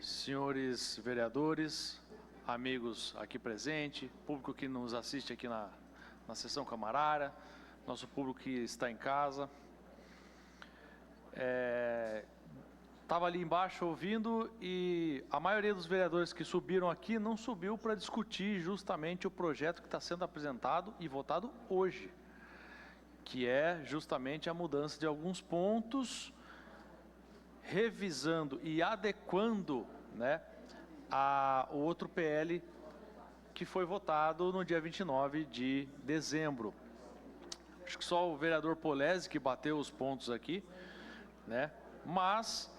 senhores vereadores, amigos aqui presentes, público que nos assiste aqui na sessão camarária, nosso público que está em casa. Estava ali embaixo ouvindo e a maioria dos vereadores que subiram aqui não subiu para discutir justamente o projeto que está sendo apresentado e votado hoje, que é justamente a mudança de alguns pontos, revisando e adequando, né, o outro PL que foi votado no dia 29 de dezembro. Acho que só o vereador Polese que bateu os pontos aqui, né? Mas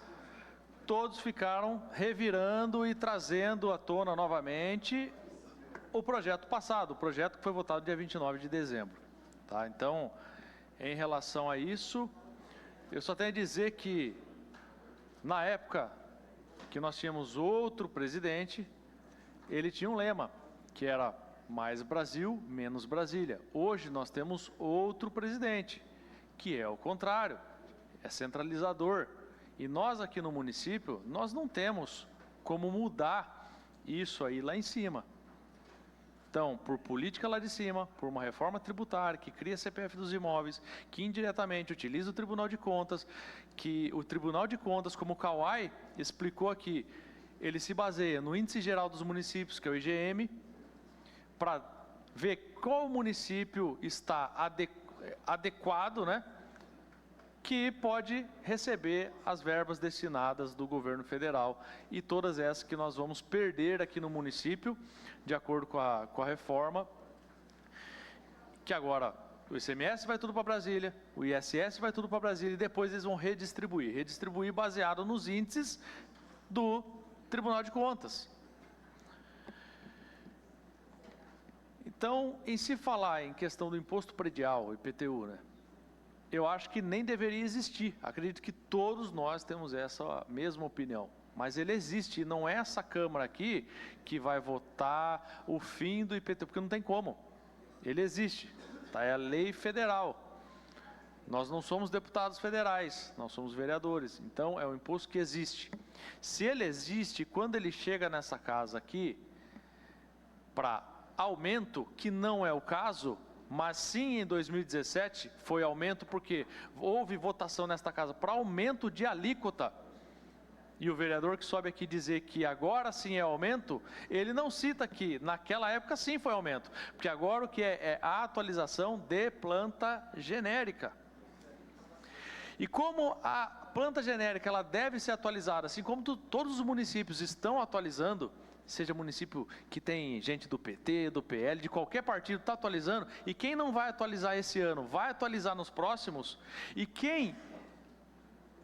todos ficaram revirando e trazendo à tona novamente o projeto passado, o projeto que foi votado dia 29 de dezembro. Tá? Então, em relação a isso, eu só tenho a dizer que, na época que nós tínhamos outro presidente, ele tinha um lema, que era mais Brasil, menos Brasília. Hoje nós temos outro presidente, que é o contrário, é centralizador. E nós aqui no município, nós não temos como mudar isso aí lá em cima. Então, por política lá de cima, por uma reforma tributária que cria CPF dos imóveis, que indiretamente utiliza o Tribunal de Contas, que o Tribunal de Contas, como o Kawai explicou aqui, ele se baseia no Índice Geral dos Municípios, que é o IGM, para ver qual município está adequado, né, que pode receber as verbas destinadas do governo federal e todas essas que nós vamos perder aqui no município, de acordo com a reforma, que agora o ICMS vai tudo para Brasília, o ISS vai tudo para Brasília e depois eles vão redistribuir baseado nos índices do Tribunal de Contas. Então, em se falar em questão do imposto predial, IPTU, né? Eu acho que nem deveria existir. Acredito que todos nós temos essa mesma opinião. Mas ele existe, e não é essa Câmara aqui que vai votar o fim do IPTU, porque não tem como. Ele existe, tá? É a lei federal. Nós não somos deputados federais, nós somos vereadores. Então, é um imposto que existe. Se ele existe, quando ele chega nessa casa aqui, para aumento, que não é o caso, mas sim em 2017 foi aumento porque houve votação nesta casa para aumento de alíquota. E o vereador que sobe aqui dizer que agora sim é aumento, ele não cita que naquela época sim foi aumento, porque agora o que é a atualização de planta genérica. E como a planta genérica ela deve ser atualizada, assim como todos os municípios estão atualizando, seja município que tem gente do PT, do PL, de qualquer partido, está atualizando, e quem não vai atualizar esse ano, vai atualizar nos próximos, e quem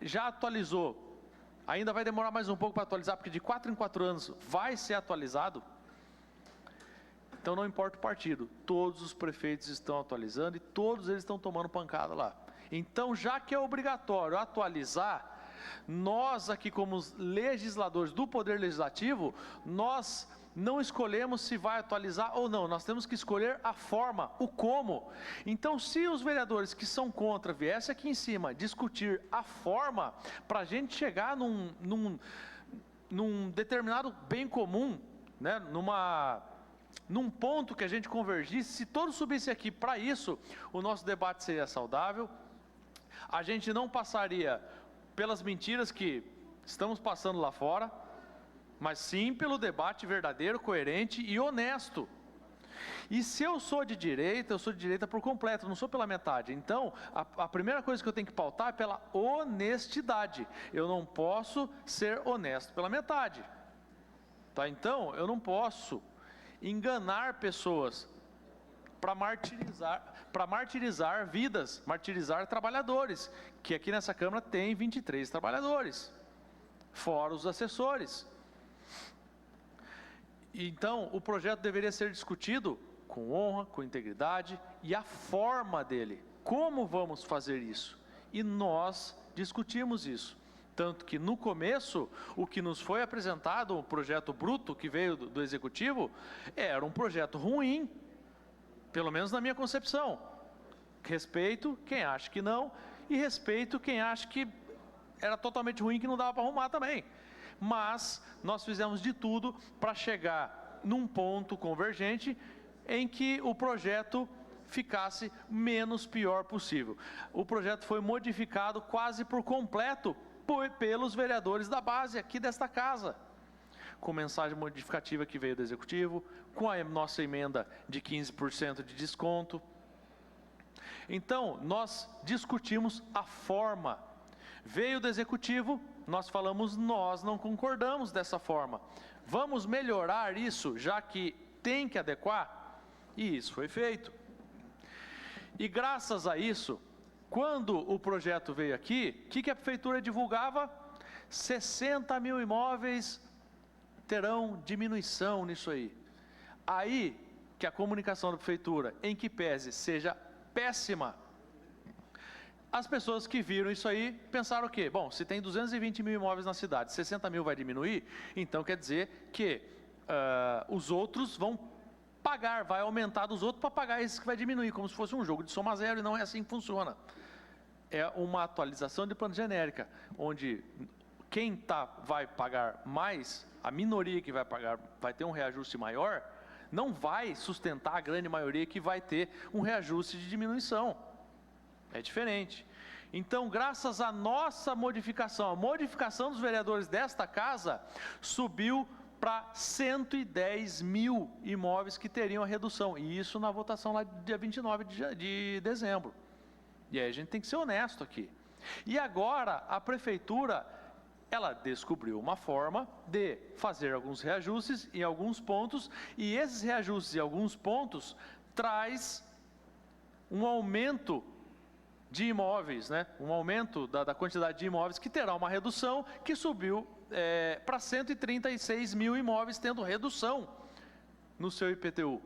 já atualizou, ainda vai demorar mais um pouco para atualizar, porque de 4 em 4 anos vai ser atualizado. Então não importa o partido, todos os prefeitos estão atualizando e todos eles estão tomando pancada lá. Então, já que é obrigatório atualizar, nós aqui como legisladores do Poder Legislativo, nós não escolhemos se vai atualizar ou não, nós temos que escolher a forma, o como. Então, se os vereadores que são contra viessem aqui em cima discutir a forma, para a gente chegar num determinado bem comum, né, num ponto que a gente convergisse, se todos subissem aqui para isso, o nosso debate seria saudável, a gente não passaria pelas mentiras que estamos passando lá fora, mas sim pelo debate verdadeiro, coerente e honesto. E se eu sou de direita, eu sou de direita por completo, não sou pela metade. Então, a primeira coisa que eu tenho que pautar é pela honestidade. Eu não posso ser honesto pela metade. Tá? Então, eu não posso enganar pessoas para martirizar vidas, martirizar trabalhadores, que aqui nessa Câmara tem 23 trabalhadores, fora os assessores. Então, o projeto deveria ser discutido com honra, com integridade e a forma dele. Como vamos fazer isso? E nós discutimos isso. Tanto que no começo, o que nos foi apresentado, o projeto bruto que veio do Executivo, era um projeto ruim, pelo menos na minha concepção. Respeito quem acha que não, e respeito quem acha que era totalmente ruim, que não dava para arrumar também. Mas nós fizemos de tudo para chegar num ponto convergente em que o projeto ficasse menos pior possível. O projeto foi modificado quase por completo pelos vereadores da base aqui desta casa, com mensagem modificativa que veio do Executivo, com a nossa emenda de 15% de desconto. Então, nós discutimos a forma. Veio do Executivo, nós falamos, nós não concordamos dessa forma. Vamos melhorar isso, já que tem que adequar? E isso foi feito. E graças a isso, quando o projeto veio aqui, o que a Prefeitura divulgava? 60 mil imóveis terão diminuição nisso aí. Aí que a comunicação da Prefeitura, em que pese, seja péssima, as pessoas que viram isso aí pensaram o quê? Bom, se tem 220 mil imóveis na cidade, 60 mil vai diminuir, então quer dizer que os outros vão pagar, vai aumentar dos outros para pagar esses que vai diminuir, como se fosse um jogo de soma zero, e não é assim que funciona. É uma atualização de plano genérica, onde quem vai pagar mais, a minoria que vai pagar, vai ter um reajuste maior, não vai sustentar a grande maioria que vai ter um reajuste de diminuição. É diferente. Então, graças à nossa modificação, a modificação dos vereadores desta casa, subiu para 110 mil imóveis que teriam a redução. E isso na votação lá dia 29 de dezembro. E aí a gente tem que ser honesto aqui. E agora a Prefeitura, ela descobriu uma forma de fazer alguns reajustes em alguns pontos, e esses reajustes em alguns pontos traz um aumento de imóveis, né? Um aumento da quantidade de imóveis, que terá uma redução, que subiu para 136 mil imóveis, tendo redução no seu IPTU.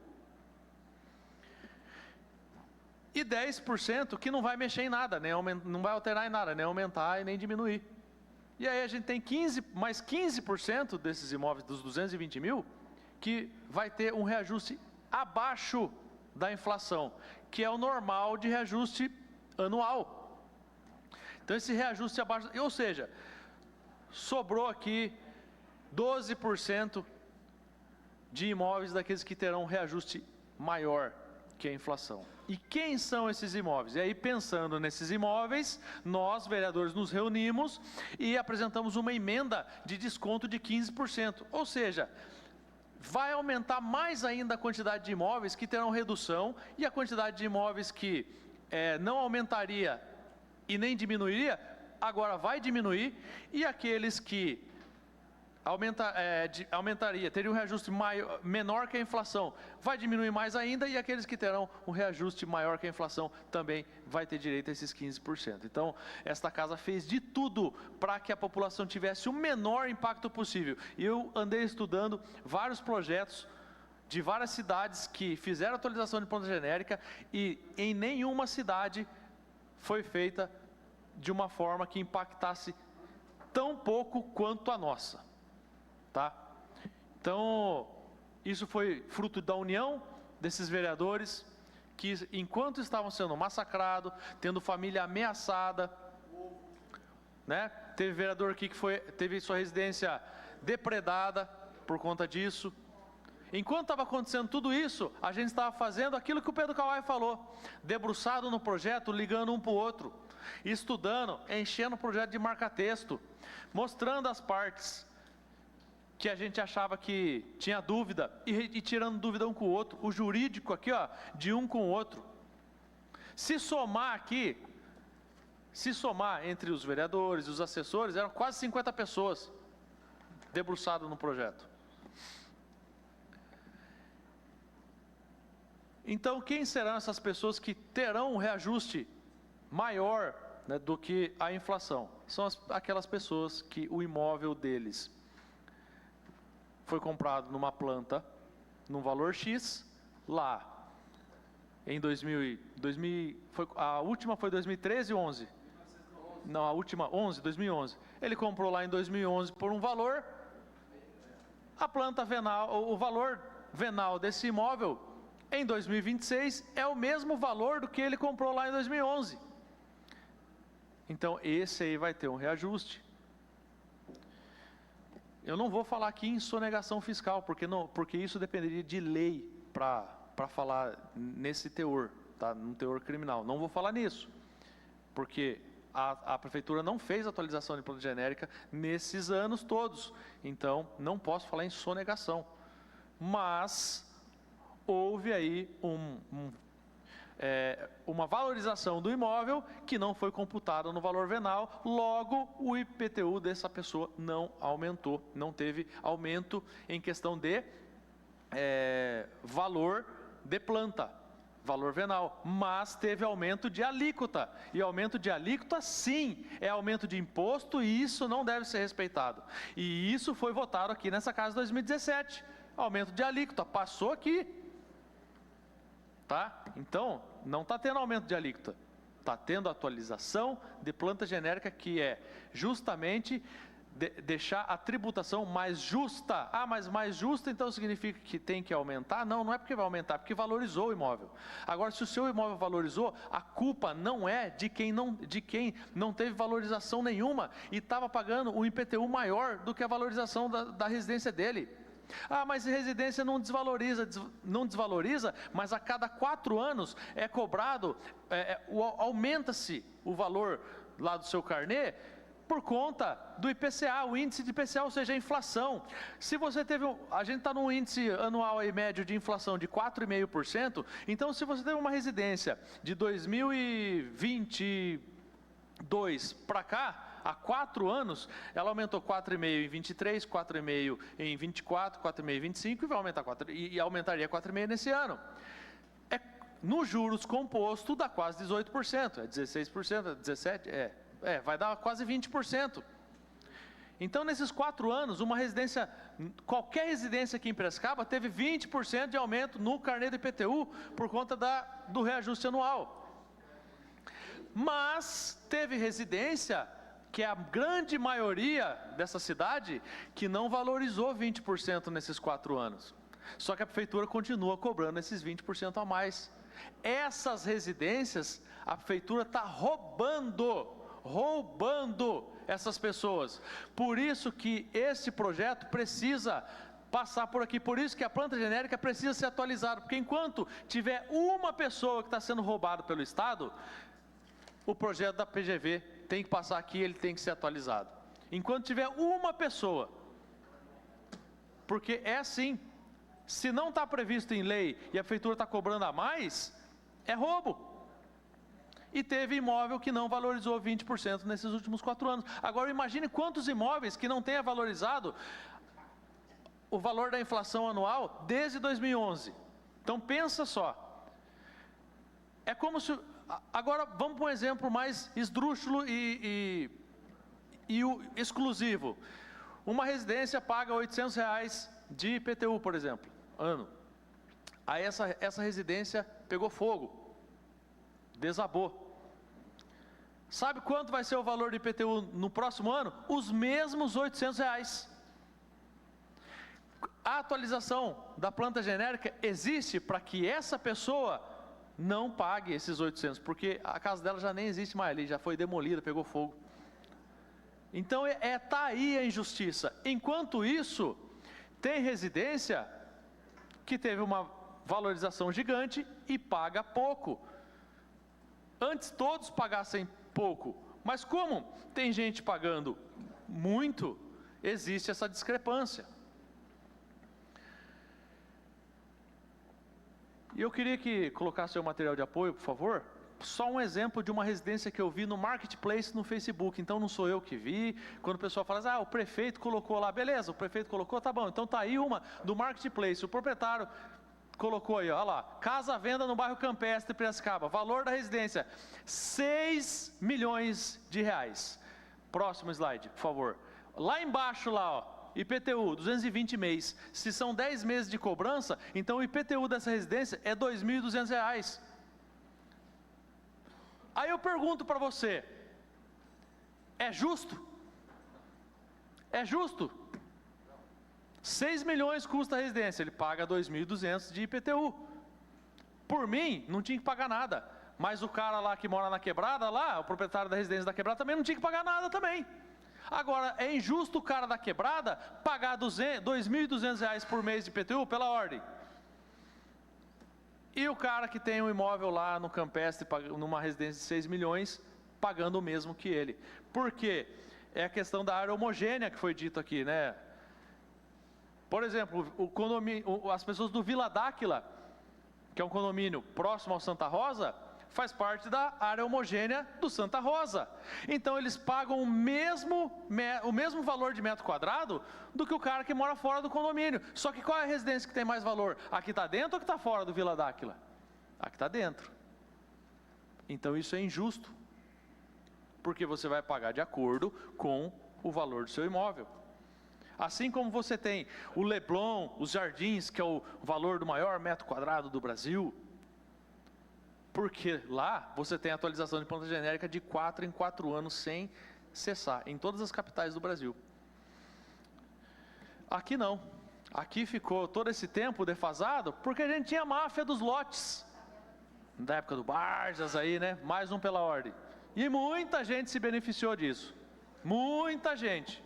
E 10% que não vai mexer em nada, né? Não vai alterar em nada, nem aumentar e nem diminuir. E aí a gente tem mais 15% desses imóveis, dos 220 mil, que vai ter um reajuste abaixo da inflação, que é o normal de reajuste anual. Então esse reajuste abaixo, ou seja, sobrou aqui 12% de imóveis daqueles que terão um reajuste maior que a inflação. E quem são esses imóveis? E aí, pensando nesses imóveis, nós, vereadores, nos reunimos e apresentamos uma emenda de desconto de 15%. Ou seja, vai aumentar mais ainda a quantidade de imóveis que terão redução, e a quantidade de imóveis que não aumentaria e nem diminuiria, agora vai diminuir, e aqueles que aumentaria, teria um reajuste menor que a inflação, vai diminuir mais ainda, e aqueles que terão um reajuste maior que a inflação também vai ter direito a esses 15%. Então, esta casa fez de tudo para que a população tivesse o menor impacto possível. E eu andei estudando vários projetos de várias cidades que fizeram atualização de plano genérica, e em nenhuma cidade foi feita de uma forma que impactasse tão pouco quanto a nossa. Tá? Então, isso foi fruto da união desses vereadores, que enquanto estavam sendo massacrados, tendo família ameaçada, né? Teve vereador aqui que teve sua residência depredada por conta disso. Enquanto estava acontecendo tudo isso, a gente estava fazendo aquilo que o Pedro Kawai falou, debruçado no projeto, ligando um para o outro, estudando, enchendo o projeto de marca-texto, mostrando as partes que a gente achava que tinha dúvida, e tirando dúvida um com o outro, o jurídico aqui, ó, de um com o outro. Se somar aqui, entre os vereadores e os assessores, eram quase 50 pessoas debruçadas no projeto. Então, quem serão essas pessoas que terão um reajuste maior, né, do que a inflação? São aquelas pessoas que o imóvel deles foi comprado numa planta, num valor X, lá em 2000, a última foi 2013 ou 11? Não, a última 2011. Ele comprou lá em 2011 por um valor, a planta venal, o valor venal desse imóvel em 2026 é o mesmo valor do que ele comprou lá em 2011. Então esse aí vai ter um reajuste. Eu não vou falar aqui em sonegação fiscal, porque isso dependeria de lei para falar nesse teor, tá? No teor criminal. Não vou falar nisso, porque a prefeitura não fez atualização de planta genérica nesses anos todos, então não posso falar em sonegação. Mas houve aí uma valorização do imóvel que não foi computada no valor venal, logo o IPTU dessa pessoa não aumentou, não teve aumento em questão de valor de planta, valor venal, mas teve aumento de alíquota, e aumento de alíquota sim, é aumento de imposto, e isso não deve ser respeitado, e isso foi votado aqui nessa casa em 2017, aumento de alíquota, passou aqui, tá? Então, não está tendo aumento de alíquota, está tendo atualização de planta genérica, que é justamente deixar a tributação mais justa. Ah, mas mais justa então significa que tem que aumentar? Não, não é porque vai aumentar, é porque valorizou o imóvel. Agora, se o seu imóvel valorizou, a culpa não é de quem não teve valorização nenhuma e estava pagando um IPTU maior do que a valorização da residência dele. Ah, mas residência não desvaloriza, mas a cada 4 anos é cobrado, aumenta-se o valor lá do seu carnê por conta do IPCA, o índice de IPCA, ou seja, a inflação. Se você a gente está num índice anual aí médio de inflação de 4,5%, então se você teve uma residência de 2022 para cá, há 4 anos, ela aumentou 4,5 em 23, 4,5 em 24, 4,5 em 25 e vai aumentar e aumentaria 4,5 nesse ano. No juros composto dá quase 18%, é 16%, é 17%, vai dar quase 20%. Então, nesses 4 anos, qualquer residência aqui em Piracicaba teve 20% de aumento no carnê do IPTU por conta do reajuste anual. Mas teve residência, que é a grande maioria dessa cidade, que não valorizou 20% nesses 4 anos. Só que a prefeitura continua cobrando esses 20% a mais. Essas residências, a prefeitura está roubando essas pessoas. Por isso que esse projeto precisa passar por aqui, por isso que a planta genérica precisa ser atualizada, porque enquanto tiver uma pessoa que está sendo roubada pelo Estado, o projeto da PGV tem que passar aqui, ele tem que ser atualizado. Enquanto tiver uma pessoa, porque é assim, se não está previsto em lei e a prefeitura está cobrando a mais, é roubo. E teve imóvel que não valorizou 20% nesses últimos 4 anos. Agora imagine quantos imóveis que não tenha valorizado o valor da inflação anual desde 2011. Então pensa só. É como se... Agora vamos para um exemplo mais esdrúxulo e exclusivo. Uma residência paga R$800 de IPTU, por exemplo, ano. Aí essa residência pegou fogo, desabou. Sabe quanto vai ser o valor do IPTU no próximo ano? Os mesmos R$800. A atualização da planta genérica existe para que essa pessoa não pague esses 800, porque a casa dela já nem existe mais ali, já foi demolida, pegou fogo. Então tá aí a injustiça. Enquanto isso, tem residência que teve uma valorização gigante e paga pouco. Antes todos pagassem pouco, mas como tem gente pagando muito, existe essa discrepância. E eu queria que colocasse o material de apoio, por favor. Só um exemplo de uma residência que eu vi no Marketplace no Facebook. Então não sou eu que vi. Quando o pessoal fala assim, o prefeito colocou lá, beleza, o prefeito colocou, tá bom. Então tá aí uma do Marketplace, o proprietário colocou aí, olha lá, casa à venda no bairro Campestre, Piracicaba, valor da residência, R$6 milhões. Próximo slide, por favor. Lá embaixo, lá, IPTU, 220 mês. Se são 10 meses de cobrança, então o IPTU dessa residência é R$2.200. Aí eu pergunto para você, é justo? É justo? 6 milhões custa a residência, ele paga 2.200 de IPTU. Por mim, não tinha que pagar nada, Mas o cara lá que mora na quebrada, lá, o proprietário da residência da quebrada, também não tinha que pagar nada também. Agora, é injusto o cara da quebrada pagar R$ 2.200 por mês de IPTU pela ordem. E o cara que tem um imóvel lá no Campestre, numa residência de 6 milhões, pagando o mesmo que ele. Por quê? É a questão da área homogênea que foi dito aqui, né? Por exemplo, as pessoas do Vila Dáquila, que é um condomínio próximo ao Santa Rosa, faz parte da área homogênea do Santa Rosa. Então eles pagam o mesmo valor de metro quadrado do que o cara que mora fora do condomínio. Só que qual é a residência que tem mais valor? A que está dentro ou a que está fora do Vila Dáquila? A que está dentro. Então isso é injusto, porque você vai pagar de acordo com o valor do seu imóvel. Assim como você tem o Leblon, os Jardins, que é o valor do maior metro quadrado do Brasil, porque lá você tem atualização de planta genérica de 4 em 4 anos sem cessar, em todas as capitais do Brasil. Aqui não. Aqui ficou todo esse tempo defasado, porque a gente tinha a máfia dos lotes. Da época do Barjas aí, né? Mais um pela ordem. E muita gente se beneficiou disso. Muita gente.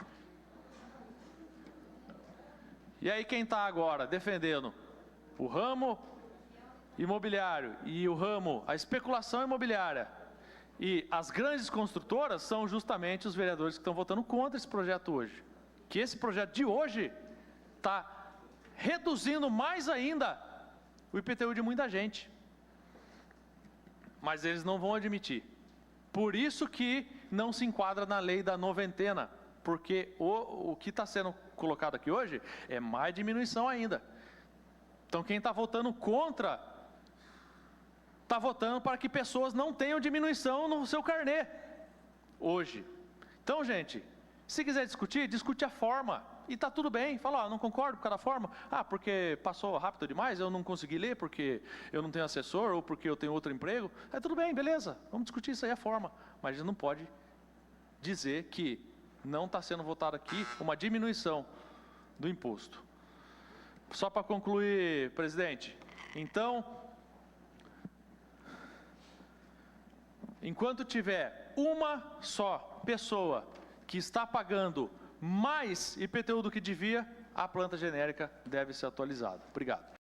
E aí quem está agora defendendo o ramo imobiliário e o ramo, a especulação imobiliária e as grandes construtoras são justamente os vereadores que estão votando contra esse projeto hoje. Que esse projeto de hoje está reduzindo mais ainda o IPTU de muita gente. Mas eles não vão admitir. Por isso que não se enquadra na lei da noventena, porque o que está sendo colocado aqui hoje é mais diminuição ainda. Então quem está votando contra, está votando para que pessoas não tenham diminuição no seu carnê, hoje. Então gente, se quiser discutir, discute a forma, e está tudo bem, fala, não concordo com cada forma, porque passou rápido demais, eu não consegui ler porque eu não tenho assessor, ou porque eu tenho outro emprego, tudo bem, beleza, vamos discutir isso aí, a forma, mas a gente não pode dizer que não está sendo votado aqui uma diminuição do imposto. Só para concluir, presidente, então, enquanto tiver uma só pessoa que está pagando mais IPTU do que devia, a planta genérica deve ser atualizada. Obrigado.